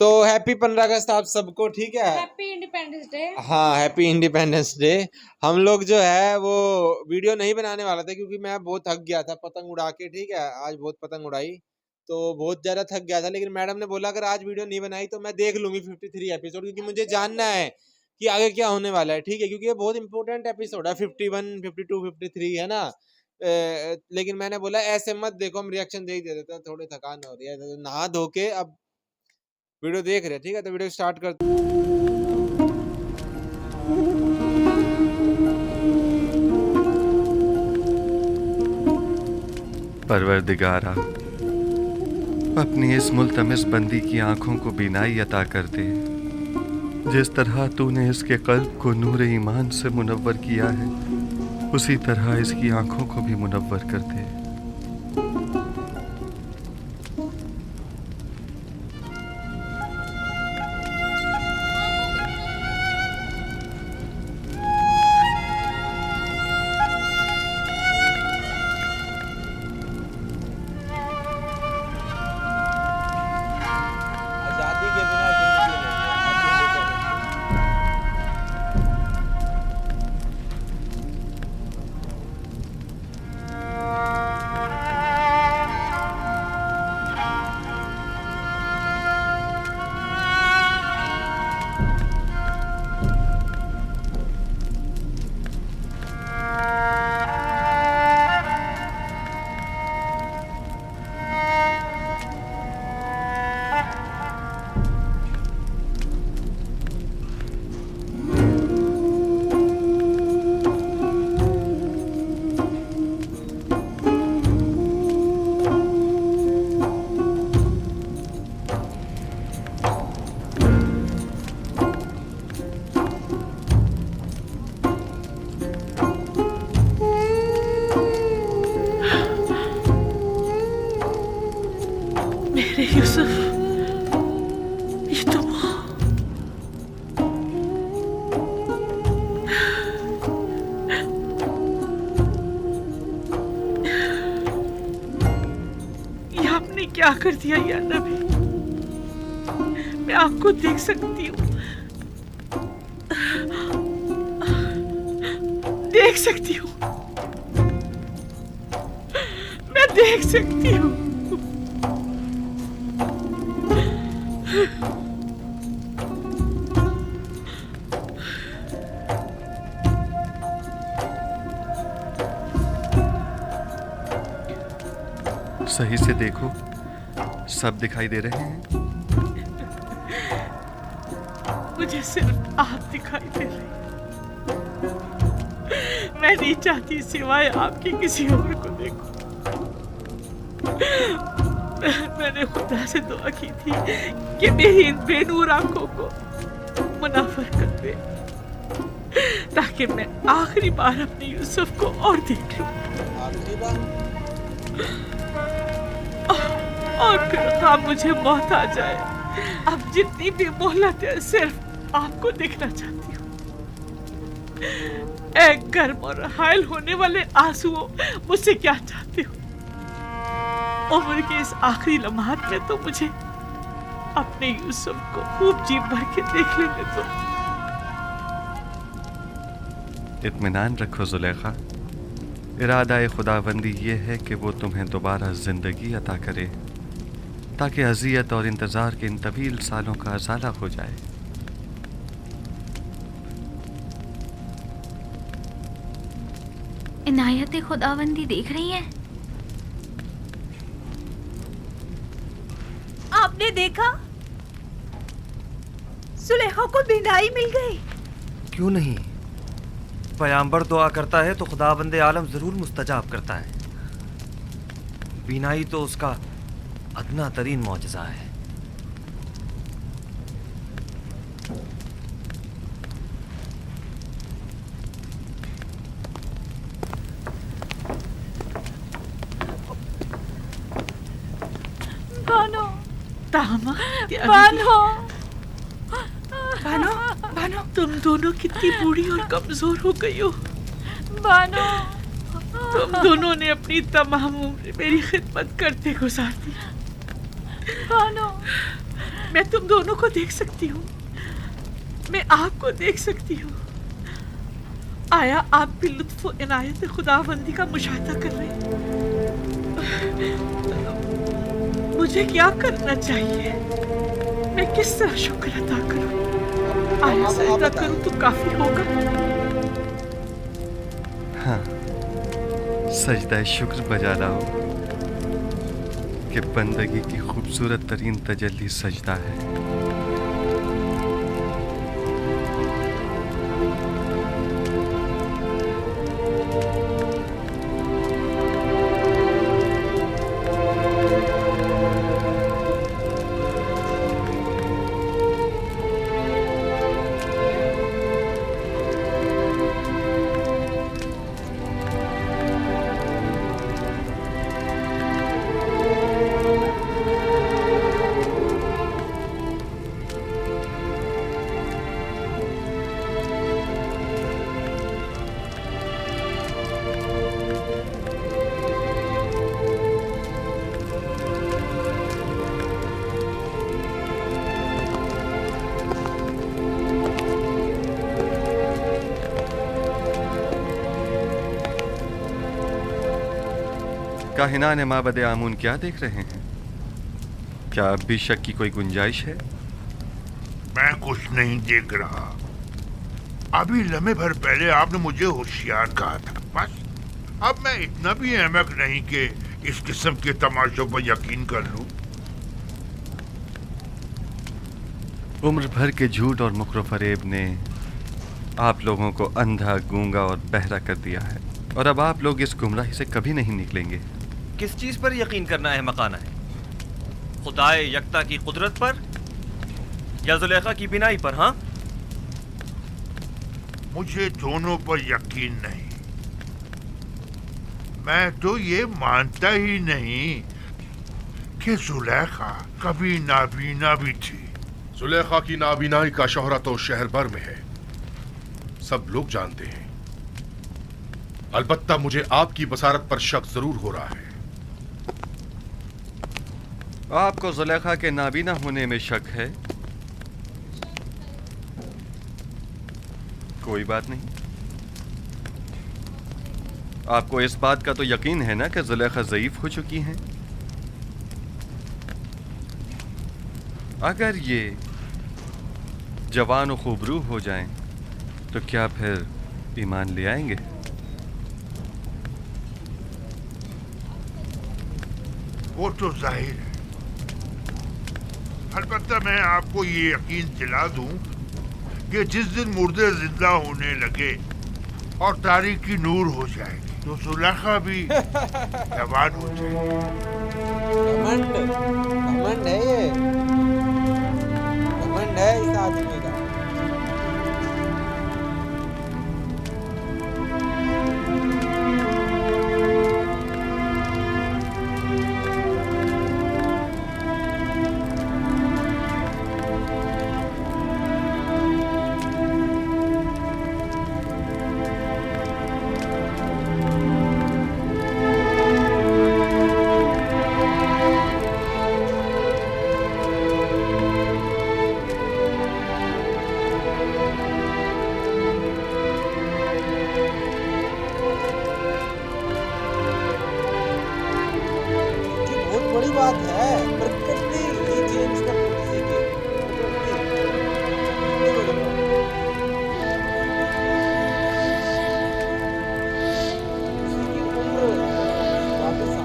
तो हैप्पी 15 अगस्त आप सबको, ठीक है। Happy independence day. हाँ, हैप्पी इंडिपेंडेंस डे। हम लोग जो है वो वीडियो नहीं बनाने वाला था क्योंकि मैं बहुत थक गया था पतंग उड़ा के, ठीक है। आज बहुत पतंग उड़ाई तो बहुत ज़्यादा थक गया था, लेकिन मैडम ने बोला अगर आज वीडियो नहीं बनाई तो मैं देख लूंगी 53 एपिसोड, क्योंकि मुझे जानना है कि आगे क्या होने वाला है, ठीक है। क्योंकि ये बहुत इंपॉर्टेंट एपिसोड है, 51, 52, 53, है ना। लेकिन मैंने बोला ऐसे मत देखो, हम रिएक्शन दे ही दे देते हैं, थोड़ी थकान हो रही है, तो नहा धो के अब वीडियो देख रहे हैं, ठीक है। तो वीडियो स्टार्ट कर। परवरदिगारा, अपनी इस मुल्तमिस बंदी की आंखों को बीनाई अता कर दे। जिस तरह तूने इसके कल्ब को नूर ईमान से मुनव्वर किया है, उसी तरह इसकी आंखों को भी मुनव्वर कर दे। आजादी के बिना जिंदगी नहीं है, हैप्पी इंडिपेंडेंस डे। मेरे यूसुफ, ये तुम हो? ये आपने क्या कर दिया या नबी? मैं आपको देख सकती हूँ, देख सकती हूँ, मैं देख सकती हूँ। सही से देखो, सब दिखाई दे रहे हैं। मुझे सिर्फ आप दिखाई दे रहे। मैं नहीं चाहती सिवाय आपके किसी और को देखूं। मैंने खुदा से दुआ की थी कि मेरी इन बेनूर आंखों को मुनाफर कर दे, ताकि मैं आखिरी बार अपने यूसुफ को और देख लूं। आखिरी बार और फिर हाँ मुझे मौत आ जाए, अब जितनी भी मोहलत है सिर्फ आपको देखना चाहती हूँ। एक गर्म और हायल होने वाले आंसुओं, मुझसे क्या चाहते हो? उम्र के इस आखिरी लम्हात में तो मुझे अपने यूसुफ को खूब जी भर के देख लेने दो। इत्मीनान रखो जुलेखा, इरादा खुदाबंदी ये है कि वो तुम्हें दोबारा जिंदगी अता करे, ताकि अज़ियत और इंतज़ार के इन तवील सालों का अज़ाला हो जाए। इनायत खुदावंदी देख रही हैं? आपने देखा, सुलेखा को बिनाई मिल गई। क्यों नहीं? पैगंबर दुआ करता है तो खुदाबंदे आलम जरूर मुस्तजाब करता है। बीनाई तो उसका अदना तरीन मौजज़ा है। बानो, दामाद बानो, बानो, बानो, तुम दोनों कितनी बूढ़ी और कमजोर हो गई हो। बानो, तुम दोनों ने अपनी तमाम उम्र मेरी खिदमत करते गुजार दी। बानो, मैं तुम दोनों को देख सकती हूँ, मैं आपको देख सकती हूँ। आया आप भी लुत्फ़ इनायत खुदाबंदी का मुशाहिदा कर रहे हैं। मुझे क्या करना चाहिए? मैं किस तरह शुक्र अदा करूँ? आया सजदा करूँ तो काफी होगा? हाँ, सजदा शुक्र बजा लाओ कि बंदगी की खूबसूरत तरीन तजल्ली सजदा है। काहिनान माबद आमून क्या देख रहे हैं? क्या अब भी शक की कोई गुंजाइश है? मैं कुछ नहीं देख रहा। अभी लम्हे भर पहले आपने मुझे होशियार कहा था। बस अब मैं इतना भी अहमक नहीं कि इस किस्म के तमाशों पर यकीन कर लूं। उम्र भर के झूठ और मुकर फरेब ने आप लोगों को अंधा, गूंगा और बहरा कर दिया है, और अब आप लोग इस गुमराही से कभी नहीं निकलेंगे। किस चीज पर यकीन करना है मकाना है? खुदाए यकता की कुदरत पर या जुलेखा की बिनाई पर? हाँ, मुझे दोनों पर यकीन नहीं। मैं तो ये मानता ही नहीं कि जुलेखा कभी नाबीना भी थी। जुलेखा की नाबीनाई का शोहरा तो शहर भर में है, सब लोग जानते हैं। अलबत्ता मुझे आपकी बसारत पर शक जरूर हो रहा है। आपको जुलेखा के नाबीना होने में शक है? कोई बात नहीं। आपको इस बात का तो यकीन है ना कि जुलेखा ज़ईफ हो चुकी हैं? अगर ये जवान और खूबरू हो जाएं, तो क्या फिर ईमान ले आएंगे? वो तो जाहिर है। अलबत्ता मैं आपको ये यकीन दिला दूं कि जिस दिन मुर्दे जिंदा होने लगे और तारीकी नूर हो जाएगी, तो जुलेखा भी जवान हो जाएगी। घमंड घमंड है ये, घमंड है इस आदमी का। बड़ी बात है। प्रकृति ही चेंज कर किसी की उम्र वापस आ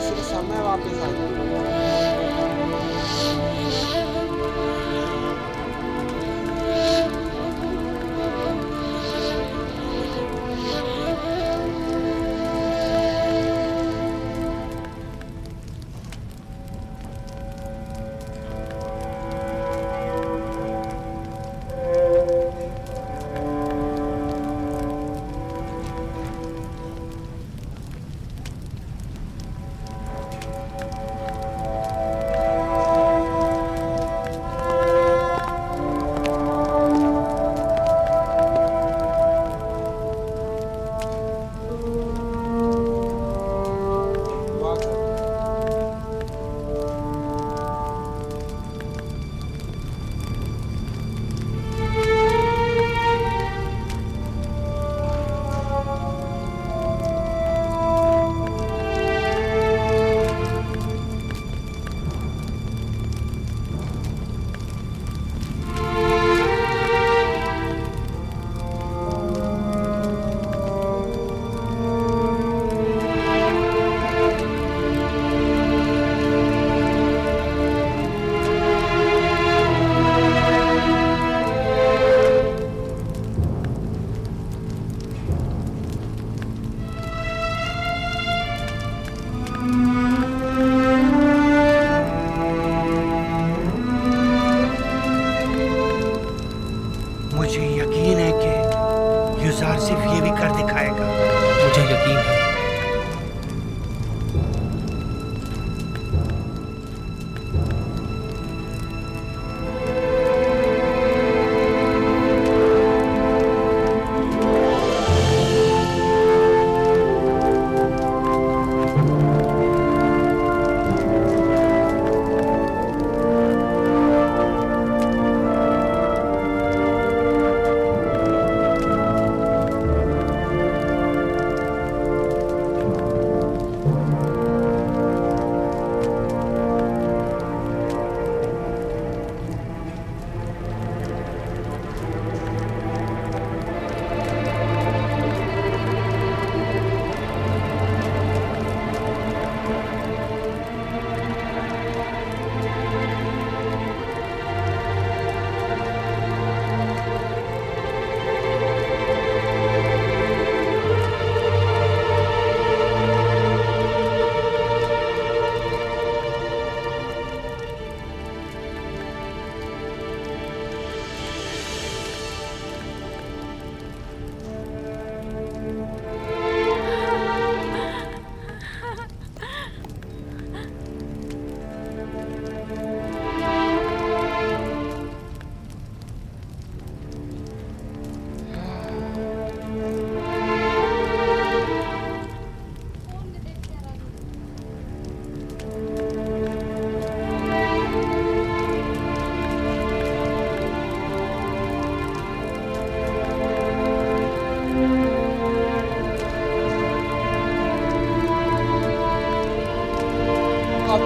सिर्फ समय वापस आ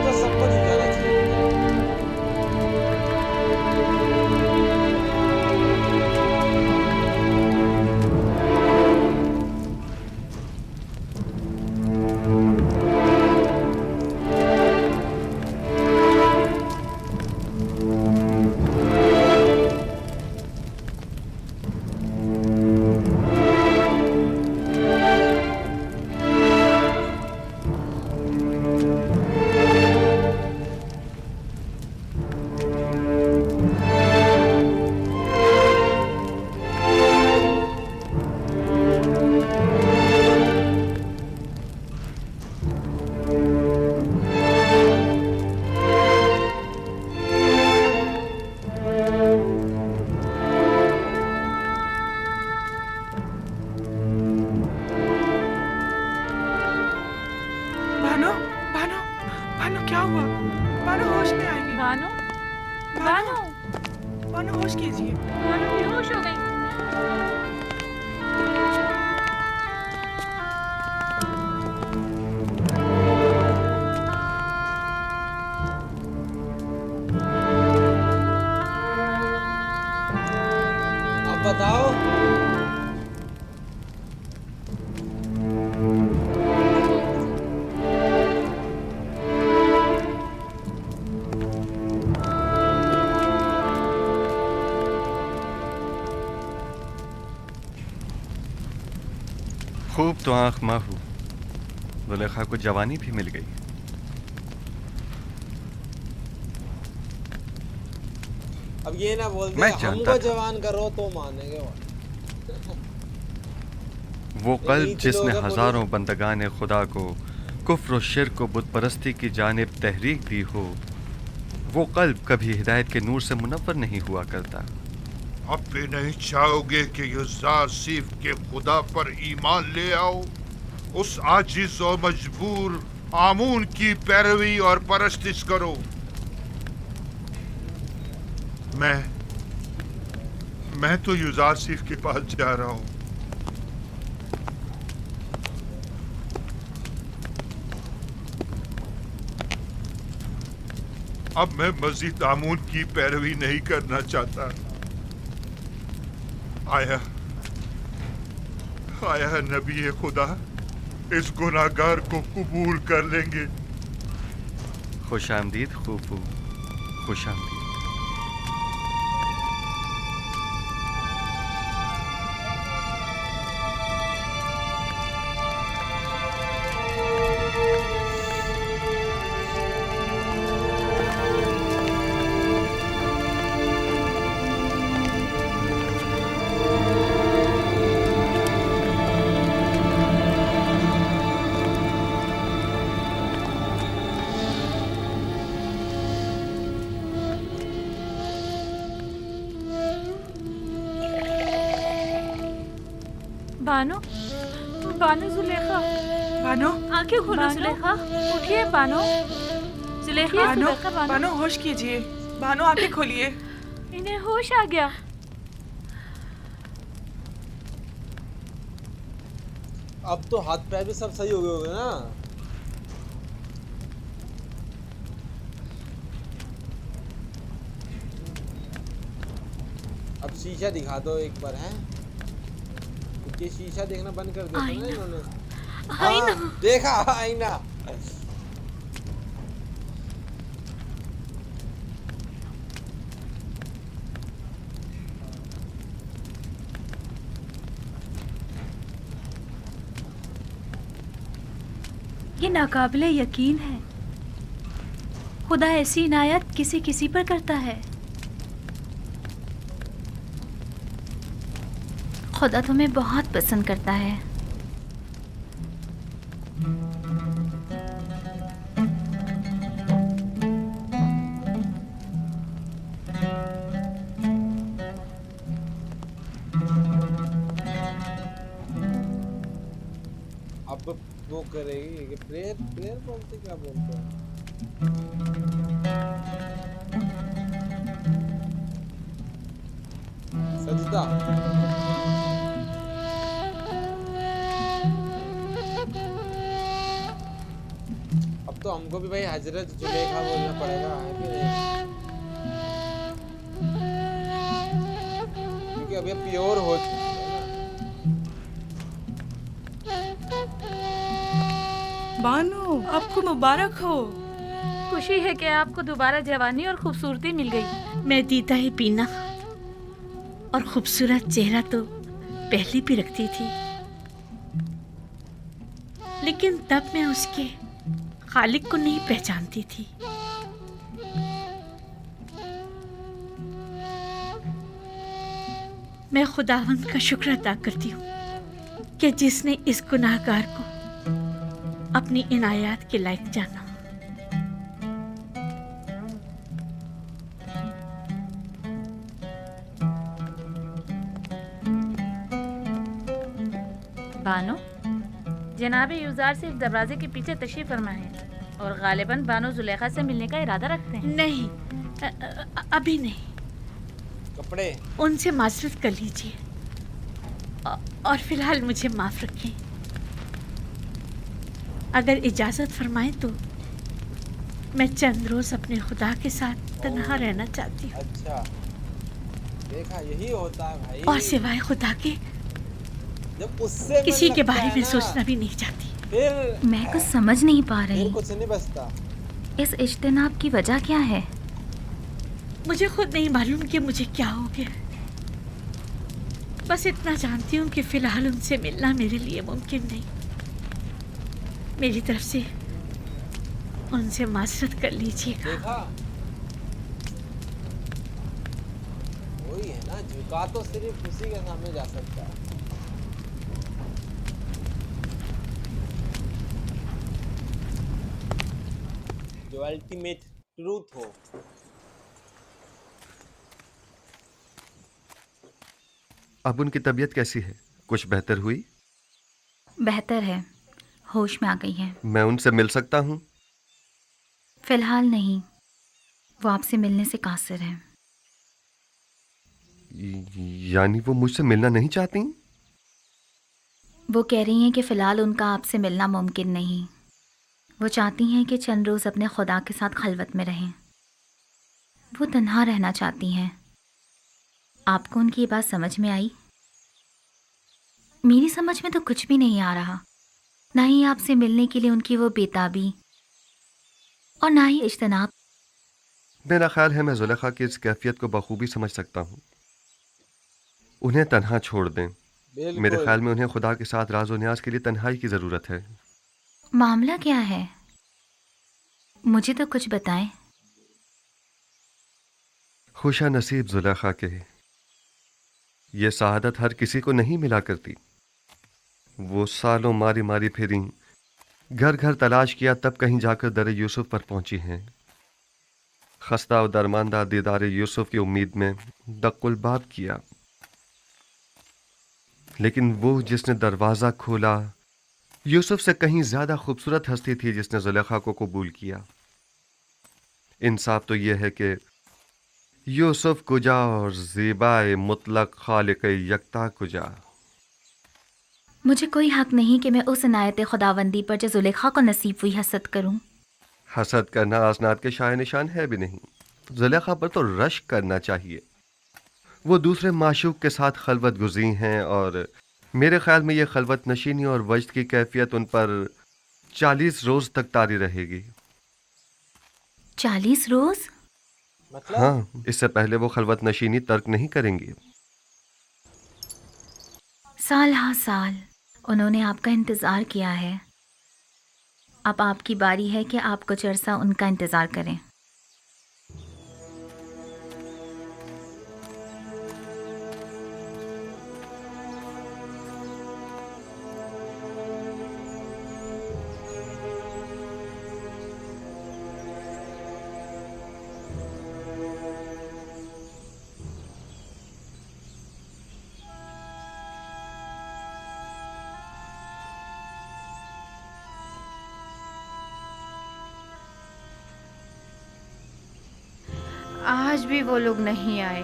तो सबको झुकाना चाहिए। बानो, बानो, बानो क्या हुआ? बानो होश में आइए। बानो बानो, बानो बानो होश कीजिए। बानो बेहोश हो गई। अब बताओ। खूब तो आंख माहू, जुलेखा को जवानी भी मिल गई। अब ये ना बोलते मैं जानता हमको था। जवान करो तो मानेंगे वो। वो यही कल्ब तो जिसने लोग हैं, हजारों बंदगान खुदा को कुफ्र और शिर्क को बुत परस्ती की जानिब तहरीक दी हो, वो कल्ब कभी हिदायत के नूर से मुनव्वर नहीं हुआ करता। अब भी नहीं चाहोगे कि युज़ार सीफ के खुदा पर ईमान ले आओ, उस आजिज और मजबूर आमून की पैरवी और परस्तिश करो। मैं तो युज़ार सीफ के पास जा रहा हूं। अब मैं मजीद आमून की पैरवी नहीं करना चाहता। आया नबी खुदा इस गुनाहगार को कबूल कर लेंगे। खुश आमदीद खूफू, खुश आमदीद। बानो, बानो जुलेखा, बानो, आंखें खोलो बानो? जुलेखा, उठिए बानो, जुलेखा, बानो, जुलेखा, बानो, बानो होश कीजिए। बानो आंखें खोलिए। इन्हें होश आ गया। अब तो हाथ पैर भी सब सही हो गए होंगे ना। अब शीशा दिखा दो एक बार, हैं? क्योंकि शीशा देखना बंद कर दिया था ना इन्होंने। आईना। हाँ, देखा आईना। ये नाकाबिले यकीन है, खुदा ऐसी इनायत किसी किसी पर करता है। खुदा तुम्हें बहुत पसंद करता है। अब वो करेगी कि प्रेयर प्रेयर बोलते क्या बोलते हैं? सजदा। अब तो हम हमको भी भाई हजरत जुलेखा बोलना पड़ेगा, है कि नहीं? क्योंकि अब ये प्योर हो चुकी है ना। बानो, आपको मुबारक हो। खुशी है कि आपको दोबारा जवानी और खूबसूरती मिल गई। मैं दीदा ही पीना और खूबसूरत चेहरा तो पहले भी रखती थी, लेकिन तब मैं उसके खालिक को नहीं पहचानती थी। मैं खुदावंद का शुक्र अदा करती हूँ कि जिसने इस गुनाहगार को अपनी इनायत के लायक जाना। बानो, जनाब यूजार सिर्फ दरवाजे के पीछे तशरीफ फरमा है और गालिबन बानो जुलेखा से मिलने का इरादा रखते हैं। नहीं, अभी नहीं। कपड़े उनसे माजरत कर लीजिए और फिलहाल मुझे माफ रखें। अगर इजाजत फरमाएं तो मैं चंद रोज अपने खुदा के साथ तन्हा रहना चाहती हूँ। अच्छा, देखा यही होता है भाई। और सिवाय खुदा के जब उससे किसी मन के लगता बारे है में ना, सोचना भी नहीं चाहती। फिर मैं कुछ समझ नहीं पा फिर रही। कुछ नहीं बचता। इस इज्तिनाब की वजह क्या है? मुझे खुद नहीं मालूम कि मुझे क्या हो गया। बस इतना जानती हूँ कि फिलहाल उनसे मिलना मेरे लिए मुमकिन नहीं। मेरी तरफ से उनसे माजरत कर लीजिएगा। देखा, वही है ना, झुका तो सिर्फ उसी के सामने जा सकता है। जो अल्टीमेट ट्रूथ हो। अब उनकी तबीयत कैसी है? कुछ बेहतर हुई? बेहतर है, होश में आ गई है। मैं उनसे मिल सकता हूँ? फिलहाल नहीं, वो आपसे मिलने से कासिर है। यानी वो मुझसे मिलना नहीं चाहती? वो कह रही हैं कि फ़िलहाल उनका आपसे मिलना मुमकिन नहीं। वो चाहती हैं कि चंद रोज़ अपने खुदा के साथ खलवत में रहें। वो तन्हा रहना चाहती हैं। आपको उनकी ये बात समझ में आई? मेरी समझ में तो कुछ भी नहीं आ रहा। ना ही आपसे मिलने के लिए उनकी वो बेताबी और ना ही इज्तनाब। मेरा ख्याल है मैं जुलेखा की इस कैफियत को बखूबी समझ सकता हूँ। उन्हें तन्हा छोड़ दें। मेरे बिल्कुल। ख्याल में उन्हें खुदा के साथ राज और न्याज के लिए तन्हाई की ज़रूरत है। मामला क्या है? मुझे तो कुछ बताएं। खुशा नसीब जुलेखा के, ये सआदत हर किसी को नहीं मिला करती। वो सालों मारी मारी फिरी, घर घर तलाश किया, तब कहीं जाकर दर यूसुफ पर पहुंची हैं। खस्ता और दरमानदा दीदार यूसुफ की उम्मीद में दक्कुलबाब किया, लेकिन वो जिसने दरवाज़ा खोला यूसुफ से कहीं ज़्यादा खूबसूरत हस्ती थी जिसने जुलेखा को कबूल किया। इंसाफ तो यह है कि यूसुफ कुजा और ज़ीबाए मुतलक खालिक यकता कुजा। मुझे कोई हक नहीं कि मैं उस इनायत खुदावंदी पर जो जुलेखा को नसीब हुई हसद करूं। हसद करना आसनाद के शाय निशान है भी नहीं। जुलेखा पर तो रश्क करना चाहिए। वो दूसरे माशूक के साथ खलवत गुज़ी हैं और मेरे ख्याल में ये खलवत नशीनी और वजद की कैफियत उन पर 40 रोज़ तक तारी रहेगी। 40 रोज़? मतलब हाँ, इससे पहले वो खलवत नशीनी तर्क नहीं करेंगी। साल हाँ साल उन्होंने आपका इंतज़ार किया है। अब आपकी बारी है कि आप कुछ अरसा उनका इंतज़ार करें। आज भी वो लोग नहीं आए।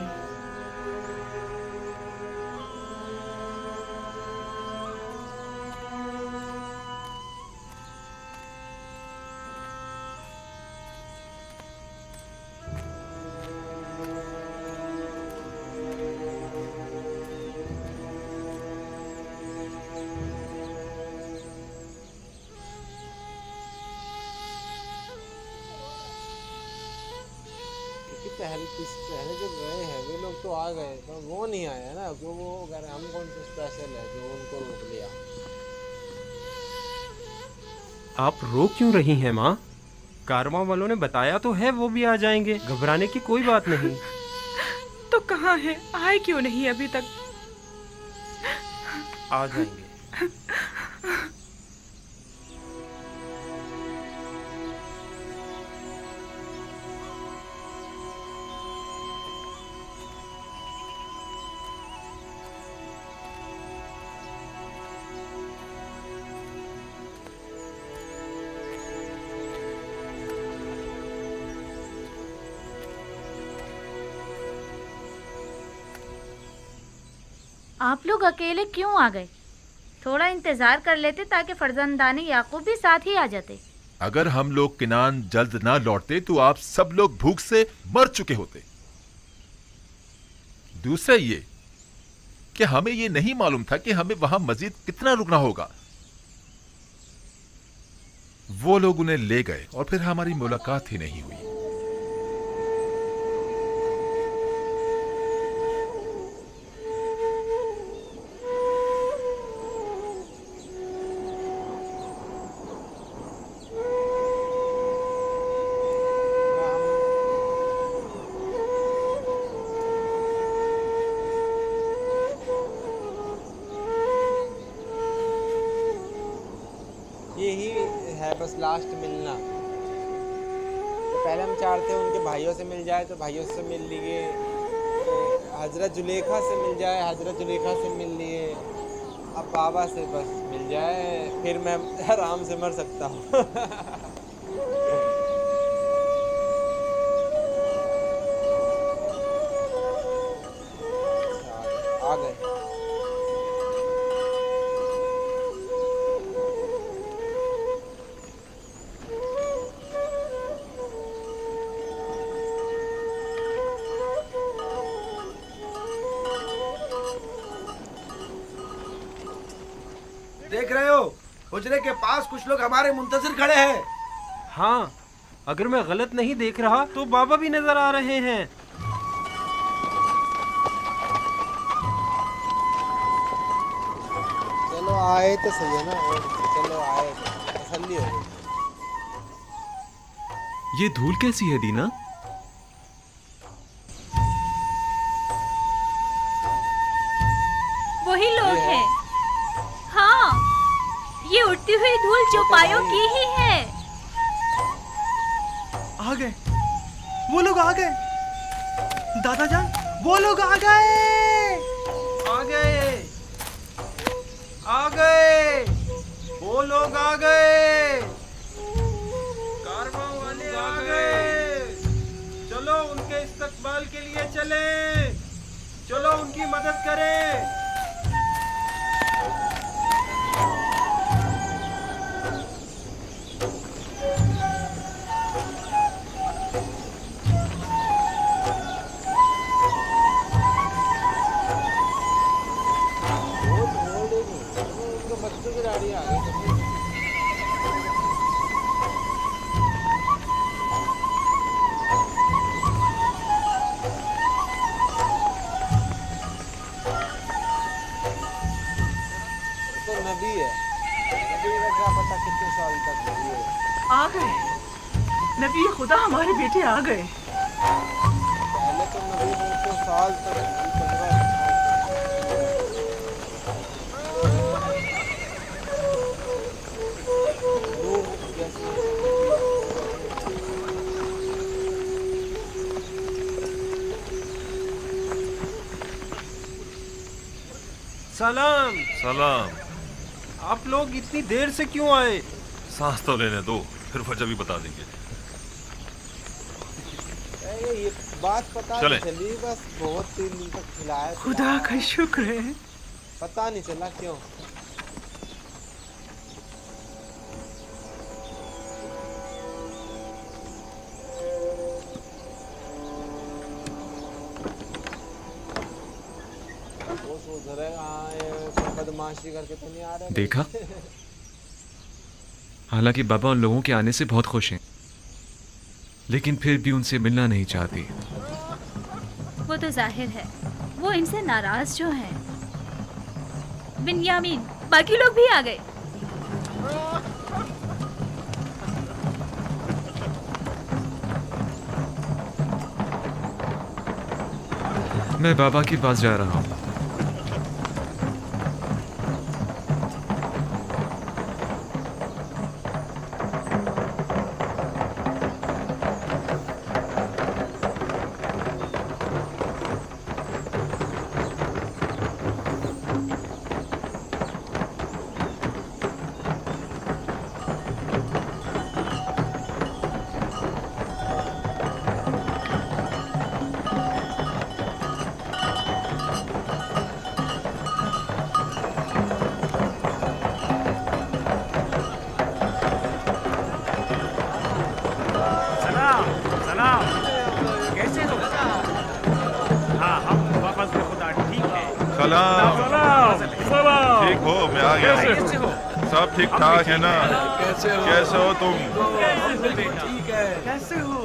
कि पहले जो गए हैं वे लोग तो आ गए, तो वो नहीं आए ना, तो वो कह रहे हम कौन सा स्पेशल है जो उनको रोक लिया। आप रो क्यों रही हैं माँ? कारवां वालों ने बताया तो है वो भी आ जाएंगे, घबराने की कोई बात नहीं। तो कहाँ है, आए क्यों नहीं अभी तक? आ जाएंगे। आप लोग अकेले क्यों आ गए? थोड़ा इंतजार कर लेते ताकि फर्जंदानी याकूब भी साथ ही आ जाते। अगर हम लोग किनान जल्द ना लौटते तो आप सब लोग भूख से मर चुके होते। दूसरा ये कि हमें ये नहीं मालूम था कि हमें वहां मजीद कितना रुकना होगा। वो लोग उन्हें ले गए और फिर हमारी मुलाकात ही नहीं हुई। यही है बस लास्ट मिलना। तो पहले हम चाहते हैं उनके भाइयों से मिल जाए, तो भाइयों से मिल लिए, हजरत जुलेखा से मिल जाए, हजरत जुलेखा से मिल लिए, अब बाबा से बस मिल जाए, फिर मैं आराम से मर सकता हूँ। आ गए। देख रहे हो, हुजरे के पास कुछ लोग हमारे मुंतजिर खड़े हैं। हाँ, अगर मैं गलत नहीं देख रहा तो बाबा भी नजर आ रहे हैं। चलो आए तो सही है ना, चलो आए तो तसल्ली हो गई। ये धूल कैसी है दीना? वही लोग हैं। हाँ, ये उड़ती हुई धूल चौपायों की ही है। आ गए, वो लोग आ गए। दादा जान, वो लोग आ गए। आ गए, आ गए, वो लोग आ गए, कारवां वाले आ गए। चलो उनके इस्तकबाल के लिए चले, चलो उनकी मदद करें। बच्चों की गाड़ी आ गई। तो नबी है, नबी का क्या पता कितने साल तक नबी है। आ गए, नबी खुदा हमारे बेटे आ गए। पहले तो नबी 200 साल तक सलाम। सलाम। आप लोग इतनी देर से क्यों आए? सांस तो लेने दो, फिर वजह भी बता देंगे। ये बात पता चले। नहीं चली, बस बहुत 3 दिन तक खिलाया। खुदा का शुक्र है, पता नहीं चला क्यों। वो सोच रहे हैं बदमाशी करके तो नहीं आ रहे। देखा? हालांकि बाबा उन लोगों के आने से बहुत खुश हैं, लेकिन फिर भी उनसे मिलना नहीं चाहती। वो तो जाहिर है, वो इनसे नाराज जो हैं। बिन्यामीन, बाकी लोग भी आ गए। मैं बाबा के पास जा रहा हूँ। ठीक हो? मैं आ गया हूँ। सब ठीक ठाक है ना? कैसे हो तुम? ठीक है। कैसे हो?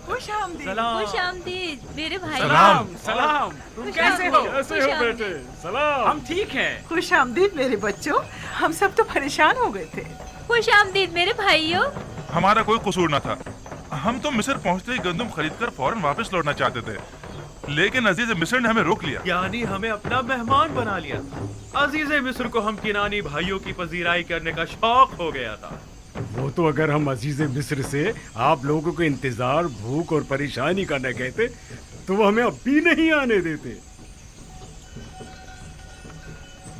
खुश आमदीद मेरे भाई। सलाम। तुम कैसे हो? बेटे? सलाम। हम ठीक हैं। खुश आमदीद मेरे बच्चों, हम सब तो परेशान हो गए थे। खुश आमदीद मेरे भाइयों। हमारा कोई कसूर न था। हम तो मिस्र पहुंचते ही गंदम खरीदकर फौरन वापस लौटना चाहते थे, लेकिन अजीज मिस्र ने हमें रोक लिया। यानी हमें अपना मेहमान बना लिया। अजीज मिस्र को हम किनानी भाइयों की पजीराई करने का शौक हो गया था। वो तो अगर हम अजीज मिस्र से आप लोगों को इंतजार, भूख और परेशानी का न कहते तो वो हमें अब भी नहीं आने देते।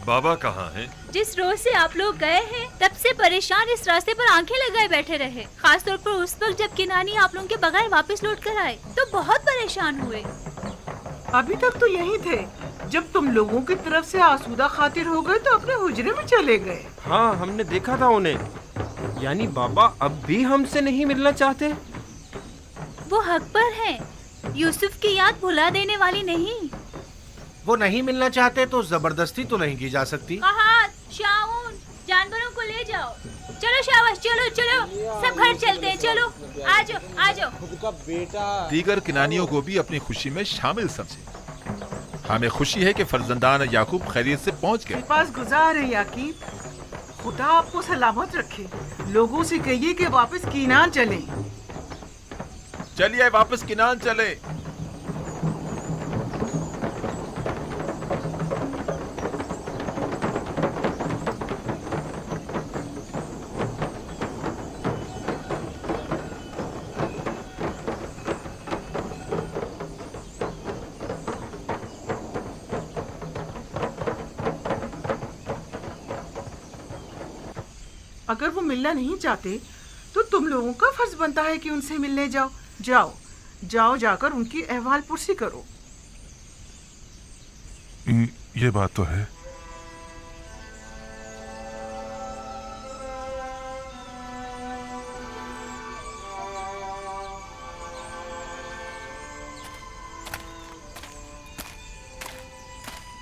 बाबा कहाँ हैं? जिस रोज से आप लोग गए हैं तब से परेशान इस रास्ते पर आंखें लगाए बैठे रहे। खास तौर पर उस वक्त जब किनानी आप लोगों के बगैर वापस लौट कर आए तो बहुत परेशान हुए। अभी तक तो यही थे, जब तुम लोगों की तरफ से आसूदा खातिर हो गए तो अपने हुजरे में चले गए। हाँ, हमने देखा था उन्हें। यानी बाबा अब भी हमसे नहीं मिलना चाहते? वो हक पर हैं। यूसुफ की याद भुला देने वाली नहीं। वो नहीं मिलना चाहते तो जबरदस्ती तो नहीं की जा सकती। शाऊन, जानवरों को ले जाओ। चलो शाबाश, चलो चलो, सब घर चलते हैं। चलो आ जाओ, आ जाओ। खुद का बेटा। दीगर किनानियों को भी अपनी खुशी में शामिल समझे। हमें खुशी है कि फर्जंदान याकूब खैरियत से पहुंच गए। पास गुजार है याकीब, खुदा आपको सलामत रखे। लोगों से कहिए कि वापस कीनान चले। चलिए वापस किनान चले। अगर वो मिलना नहीं चाहते तो तुम लोगों का फर्ज बनता है कि उनसे मिलने जाओ। जाओ जाओ, जाकर उनकी अहवाल पुरसी करो। ये बात तो है।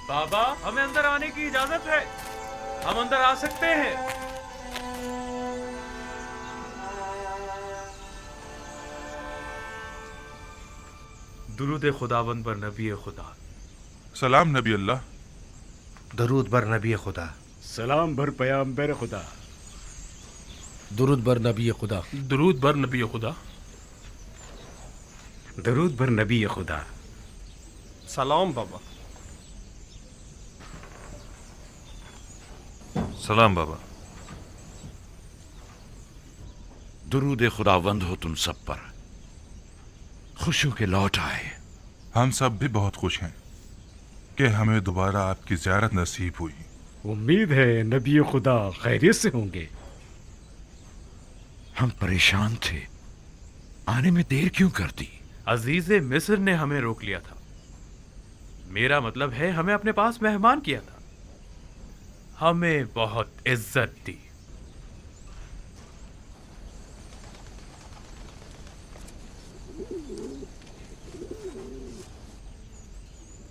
बाबा, हमें अंदर आने की इजाजत है। हम अंदर आ सकते हैं। दुरूद खुदावंद पर नबी खुदा। सलाम नबी अल्लाह। दरूद बर नबी खुदा। सलाम बर पैगंबर खुदा। दुरूद बर नबी खुदा। दुरूद बर नबी खुदा। दरूद बर नबी खुदा। सलाम बाबा। सलाम बाबा। दुरूद खुदावंद हो तुम सब पर। खुशियों के लौट आए। हम सब भी बहुत खुश हैं कि हमें दोबारा आपकी ज़ियारत नसीब हुई। उम्मीद है नबी खुदा खैरियत से होंगे। हम परेशान थे, आने में देर क्यों कर दी? अजीज मिस्र ने हमें रोक लिया था। मेरा मतलब है हमें अपने पास मेहमान किया था, हमें बहुत इज्जत दी।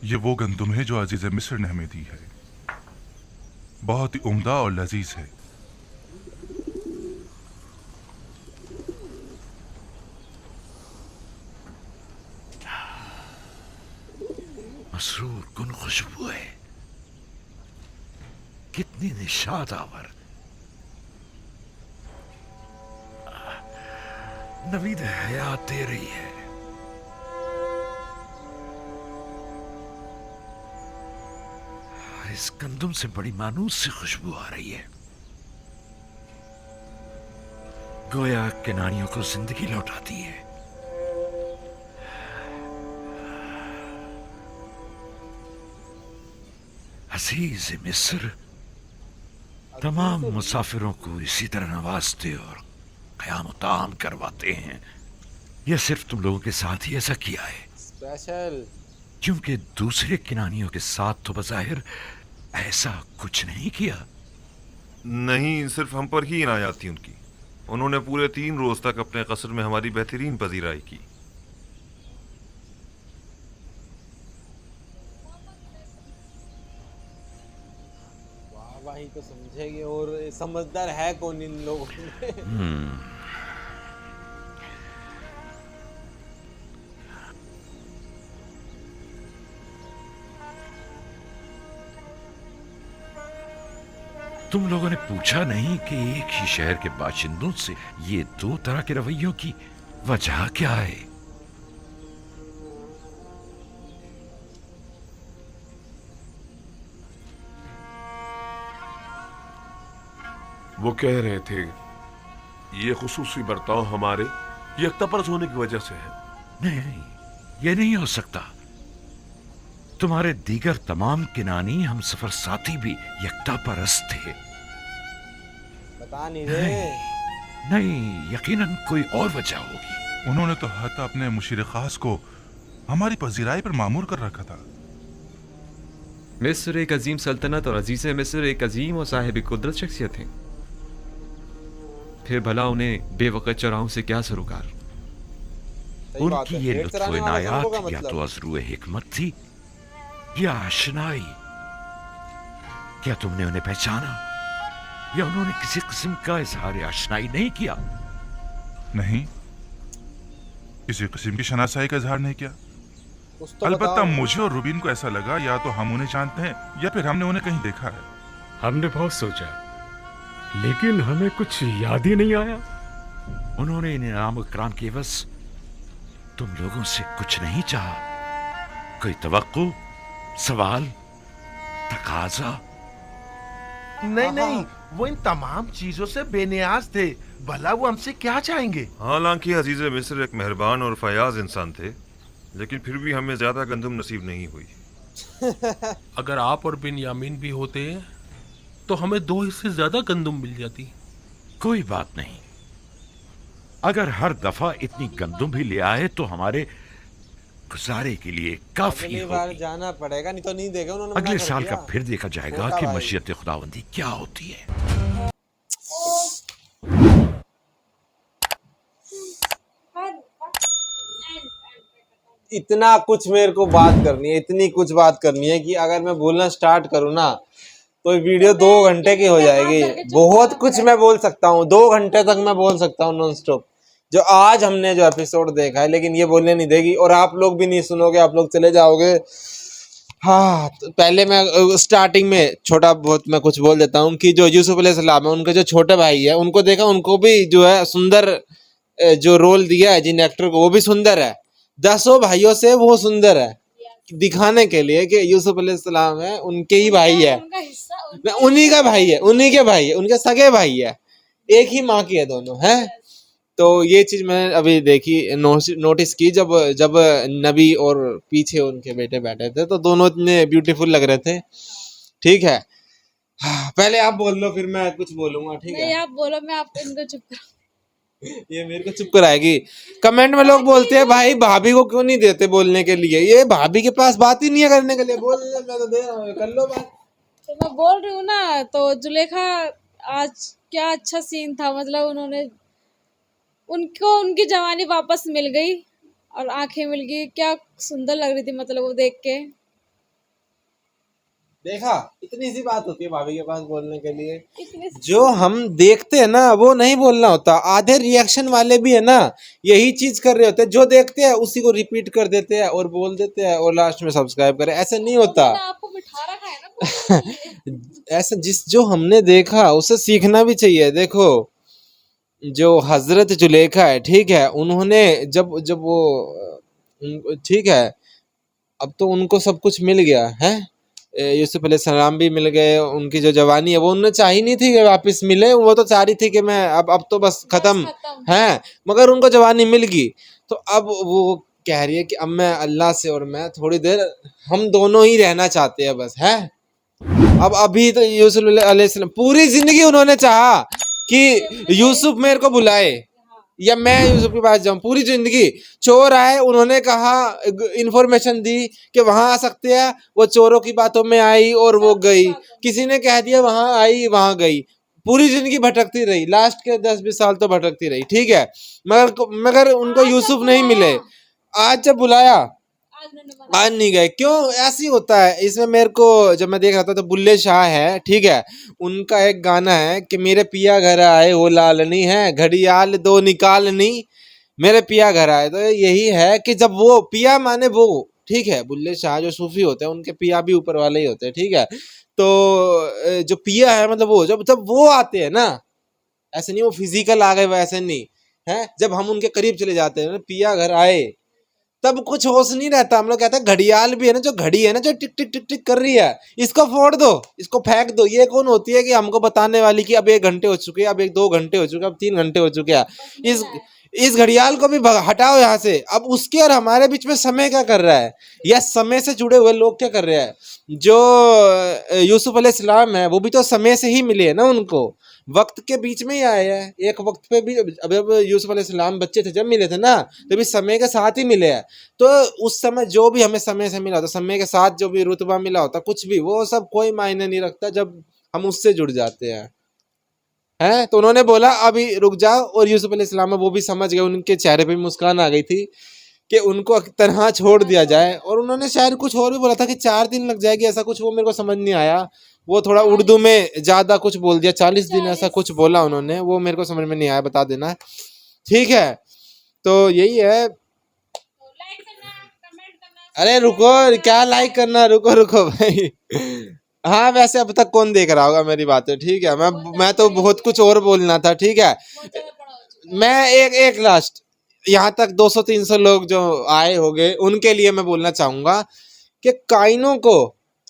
ये वो गंदुम है जो अजीज मिस्र ने हमें दी है। बहुत ही उम्दा और लजीज है। मसरूर कुन खुशबू है, कितनी निशाद आवर। नवीद हयात दे रही है। इस गंदम से बड़ी मानूस सी खुशबू आ रही है, गोया किनारियों को जिंदगी लौटाती है। अजीज मिस्र तमाम मुसाफिरों को इसी तरह नवाजते और क़याम ताम करवाते हैं। यह सिर्फ तुम लोगों के साथ ही ऐसा किया है, स्पेशल, क्योंकि दूसरे किनानियों के साथ तो बज़ाहिर ऐसा कुछ नहीं किया। नहीं, सिर्फ हम पर ही इनायत थी उनकी। उन्होंने पूरे 3 रोज तक अपने कसर में हमारी बेहतरीन पजीराई की। वाह ही तो समझेंगे, और समझदार है कौन इन लोगों में। तुम लोगों ने पूछा नहीं कि एक ही शहर के बाशिंदों से ये 2 तरह के रवैयों की वजह क्या है? वो कह रहे थे ये खुसूसी बर्ताव हमारे यकतापरस्त होने की वजह से है। नहीं, ये नहीं हो सकता। तुम्हारे दीगर तमाम किनानी हम सफर साथी भी यकता परस्त थे। बता नहीं रहे। नहीं, यकीनन कोई और वजह होगी। उन्होंने तो हत्ता अपने मुशीर खास को हमारी पजीराई पर मामूर कर रखा था। मिस्र एक अजीम सल्तनत और अजीज मिस्र एक अजीम और साहिब कुदरत शख्सियत हैं। फिर भला उन्हें बेवकत चौराहों से क्या सरोकार। उनकी ये लुत्फ़ इनायात या तो अज़रूए हिकमत थी या आशनाई। क्या तुमने उन्हें पहचाना या उन्होंने किसी किस्म का इजहार आशनाई नहीं किया? नहीं, किसी किस्म की शनासाई का इजहार नहीं किया। अलबत्ता मुझे और रूबीन को ऐसा लगा या तो हम उन्हें जानते हैं या फिर हमने उन्हें कहीं देखा है। हमने बहुत सोचा, लेकिन हमें कुछ याद ही नहीं आया। उन्होंने इन इनाम इकराम के एवज तुम लोगों से कुछ नहीं चाहा। कोई तवक्को, सवाल, तकाजा? नहीं नहीं, वो इन तमाम चीजों से बेनियाज थे। भला वो हमसे क्या चाहेंगे? हालांकि अजीज मिस्र एक मेहरबान और फयाज इंसान थे, लेकिन फिर भी हमें ज्यादा गंदम नसीब नहीं हुई। अगर आप और बिन यामीन भी होते तो हमें 2 हिस्से ज्यादा गंदम मिल जाती। कोई बात नहीं, अगर हर दफा इतनी गंदम भी ले आए तो हमारे गुजारे के लिए काफी अगली बार जाना पड़ेगा, नहीं तो नहीं देगा उन्होंने। अगले साल का फिर देखा जाएगा कि मशीयत खुदावंदी क्या होती है। इतना कुछ मेरे को बात करनी है, इतनी कुछ बात करनी है कि अगर मैं बोलना स्टार्ट करूँ ना तो वीडियो 2 घंटे की हो जाएगी। बहुत कुछ मैं बोल सकता हूँ, 2 घंटे तक मैं बोल सकता हूँ नॉन स्टॉप, जो आज हमने जो एपिसोड देखा है। लेकिन ये बोलने नहीं देगी और आप लोग भी नहीं सुनोगे, आप लोग चले जाओगे। हाँ, तो पहले मैं स्टार्टिंग में छोटा बहुत मैं कुछ बोल देता हूँ कि जो यूसुफ अलैहिस्सलाम है, उनके जो छोटे भाई है, उनको देखा, उनको भी जो है सुंदर जो रोल दिया है जिन एक्टर को, वो भी सुंदर है। 10 भाइयों से वो सुंदर है, दिखाने के लिए कि यूसुफ अलैहिस्सलाम है, उनके ही भाई है, उन्हीं का भाई है, उन्हीं के भाई है, उनके सगे भाई है, एक ही माँ की है दोनों हैं। तो ये चीज मैंने अभी देखी, नोटिस की, जब नबी और पीछे उनके बेटे बैठे थे तो दोनों इतने ब्यूटीफुल लग रहे थे। ठीक है, पहले आप बोल लो फिर मैं कुछ बोलूंगा। ठीक है, आप बोलो, मैं आपको इनको चुप कराऊं। ये मेरे को चुप कराएगी। कमेंट में लोग बोलते हैं भाई भाभी को क्यों नहीं देते बोलने के लिए। ये भाभी के पास बात ही नहीं है करने के लिए। बोल, मैं तो दे रहा हूँ, कर लो बात। तो मैं बोल रही हूँ ना, तो जुलेखा आज क्या अच्छा सीन था। मतलब उन्होंने उनको उनकी जवानी वापस मिल गई और आंखें मिल गई। क्या सुंदर लग रही थी मतलब वो देख के। देखा, इतनी सी बात होती है भाभी के पास बोलने के लिए। जो हम देखते हैं ना वो नहीं बोलना होता। आधे रिएक्शन वाले भी है ना यही चीज कर रहे होते हैं, जो देखते हैं उसी को रिपीट कर देते हैं और बोल देते हैं और लास्ट में सब्सक्राइब करें। ऐसे नहीं होता। आपको बिठा रखा है ना। ऐसा जो हमने देखा उसे सीखना भी चाहिए। देखो जो हजरत जुलेखा है, ठीक है, उन्होंने जब जब वो ठीक है, अब तो उनको सब कुछ मिल गया है, यूसुफ अलैहिस्सलाम भी मिल गए, उनकी जो जवानी है वो उन्हें चाहिए नहीं थी कि वापस मिले, वो तो चाह रही थी कि मैं अब तो बस खत्म है, मगर उनको जवानी मिल गई। तो अब वो कह रही है कि अब मैं अल्लाह से और मैं थोड़ी देर हम दोनों ही रहना चाहते हैं बस, है। अब अभी तो यूसुफ अलैहिस्सलाम पूरी जिंदगी उन्होंने चाहा कि यूसुफ मेरे को बुलाए या मैं यूसुफ के पास जाऊं, पूरी जिंदगी। चोर आए, उन्होंने कहा, इंफॉर्मेशन दी कि वहां आ सकते हैं, वो चोरों की बातों में आई और वो गई। किसी ने कह दिया वहां आई, वहां गई, पूरी जिंदगी भटकती रही। लास्ट के 10-20 साल तो भटकती रही, ठीक है, मगर उनको यूसुफ नहीं मिले। आज जब बुलाया आज नहीं गए। क्यों ऐसी होता है? इसमें मेरे को जब मैं देख रहा था तो बुल्ले शाह है, ठीक है, उनका एक गाना है कि मेरे पिया घर आए वो लालनी है, घड़ियाल दो निकालनी, मेरे पिया घर आए। तो यही है कि जब वो पिया माने वो, ठीक है, बुल्ले शाह जो सूफी होते हैं उनके पिया भी ऊपर वाले ही होते हैं, ठीक है। तो जो पिया है मतलब वो जब वो आते हैं ना, ऐसे नहीं वो फिजिकल आ गए वैसे नहीं है, जब हम उनके करीब चले जाते हैं ना, पिया घर आए, तब कुछ होश नहीं रहता। हम लोग कहते हैं घड़ियाल भी है ना, जो घड़ी है ना जो टिक टिक टिक टिक कर रही है, इसको फोड़ दो, इसको फेंक दो। ये कौन होती है कि हमको बताने वाली कि अब 1 घंटे हो चुके हैं, अब 2 घंटे हो चुके हैं, अब 3 घंटे हो चुके हैं। इस घड़ियाल को भी हटाओ यहाँ से। अब उसके और हमारे बीच में समय क्या कर रहा है, या समय से जुड़े हुए लोग क्या कर रहे हैं? जो यूसुफ अलैहिस्सलाम है वो भी तो समय से ही मिले है ना, उनको वक्त के बीच में ही आए हैं। एक वक्त पे भी अब यूसुफ अलैहिस्सलाम बच्चे थे जब मिले थे ना, तो भी समय के साथ ही मिले हैं। तो उस समय जो भी हमें समय से मिला होता, समय के साथ जो भी रुतबा मिला होता, कुछ भी, वो सब कोई मायने नहीं रखता जब हम उससे जुड़ जाते हैं, हैं। तो उन्होंने बोला अभी रुक जाओ, और यूसुफ अलैहिस्सलाम वो भी समझ गए, उनके चेहरे पे मुस्कान आ गई थी कि उनको तनहा छोड़ दिया जाए। और उन्होंने शायद कुछ और भी बोला था कि 4 दिन लग जाएगी, ऐसा कुछ, वो मेरे को समझ नहीं आया। वो थोड़ा उर्दू में ज्यादा कुछ बोल दिया, 40 दिन ऐसा कुछ बोला उन्होंने, वो मेरे को समझ में नहीं आया, बता देना, ठीक है। तो यही है। अरे रुको, क्या लाइक करना, रुको रुको भाई। हाँ वैसे अब तक कौन देख रहा होगा मेरी बातें, ठीक है। मैं तो बहुत कुछ और बोलना था, ठीक है। मैं एक लास्ट यहाँ तक 200-300 लोग जो आए होंगे उनके लिए मैं बोलना चाहूंगा कि काइनों को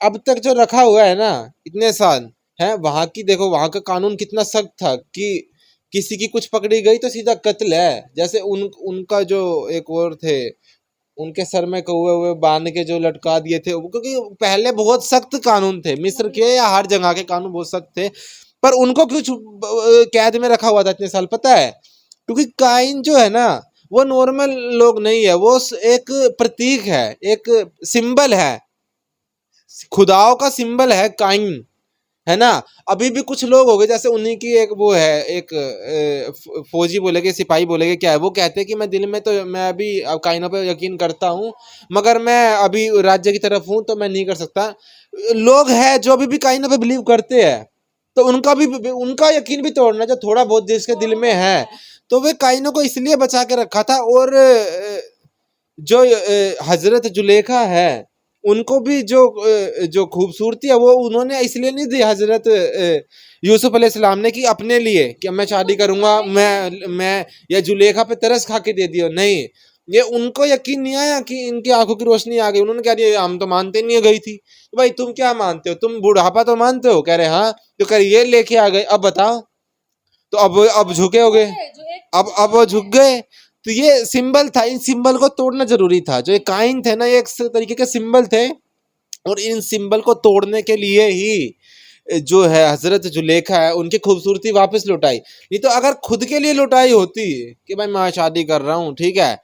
अब तक जो रखा हुआ है ना इतने साल है, वहां की देखो, वहां का कानून कितना सख्त था कि किसी की कुछ पकड़ी गई तो सीधा कत्ल है। जैसे उनका जो एक और थे, उनके सर में कौवे हुए बांध के जो लटका दिए थे, क्योंकि पहले बहुत सख्त कानून थे, मिस्र के या हर जगह के कानून बहुत सख्त थे, पर उनको क्यों कैद में रखा हुआ था इतने साल, पता है? क्योंकि काइन जो है ना वो नॉर्मल लोग नहीं है, वो एक प्रतीक है, एक सिंबल है, खुदाओं का सिंबल है काइन, है ना। अभी भी कुछ लोग हो गए, जैसे उन्हीं की एक वो है, एक फौजी बोलेगे, सिपाही बोलेगे, क्या है, वो कहते हैं कि मैं दिल में तो मैं अभी काइनों पे यकीन करता हूँ, मगर मैं अभी राज्य की तरफ हूँ तो मैं नहीं कर सकता। लोग हैं जो अभी भी काइनों पे बिलीव करते हैं, तो उनका यकीन भी तोड़ना, जो थोड़ा बहुत जिसके दिल में है, तो वे काइनों को इसलिए बचा के रखा था। और जो हजरत जुलेखा है उनको भी जो खूबसूरती है वो उन्होंने इसलिए नहीं दी हजरत यूसुफ अलैहिस्सलाम ने कि अपने लिए कि मैं शादी करूंगा, मैं या जुलेखा पे तरस खा के दे दिया, नहीं। ये उनको यकीन नहीं आया कि इनकी आंखों की रोशनी आ गई। उन्होंने कह दिया हम तो मानते नहीं, गई थी। तो भाई तुम क्या मानते हो? तुम बुढ़ापा तो मानते हो? कह रहे हाँ। तो कह रहे ये लेके आ गए, अब बताओ। तो अब झुके हो गए, अब झुक गए। तो ये सिंबल था, इन सिंबल को तोड़ना जरूरी था। जो ये काइन थे ना, ये एक तरीके के सिंबल थे, और इन सिंबल को तोड़ने के लिए ही जो है हजरत जुलेखा है उनकी खूबसूरती वापस लौटाई। नहीं तो अगर खुद के लिए लौटाई होती कि भाई मैं शादी कर रहा हूँ, ठीक है,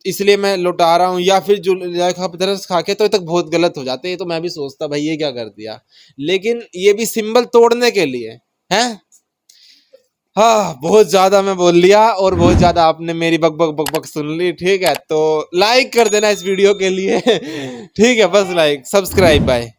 इसलिए मैं लौटा रहा हूँ, या फिर जुलेखा पे तरस खा के, तो तक बहुत गलत हो जाते। ये तो मैं भी सोचता भाई ये क्या कर दिया, लेकिन ये भी सिंबल तोड़ने के लिए है। हाँ बहुत ज्यादा मैं बोल लिया, और बहुत ज्यादा आपने मेरी बक बक बक बक सुन ली, ठीक है। तो लाइक कर देना इस वीडियो के लिए, ठीक है, बस लाइक, सब्सक्राइब, बाय।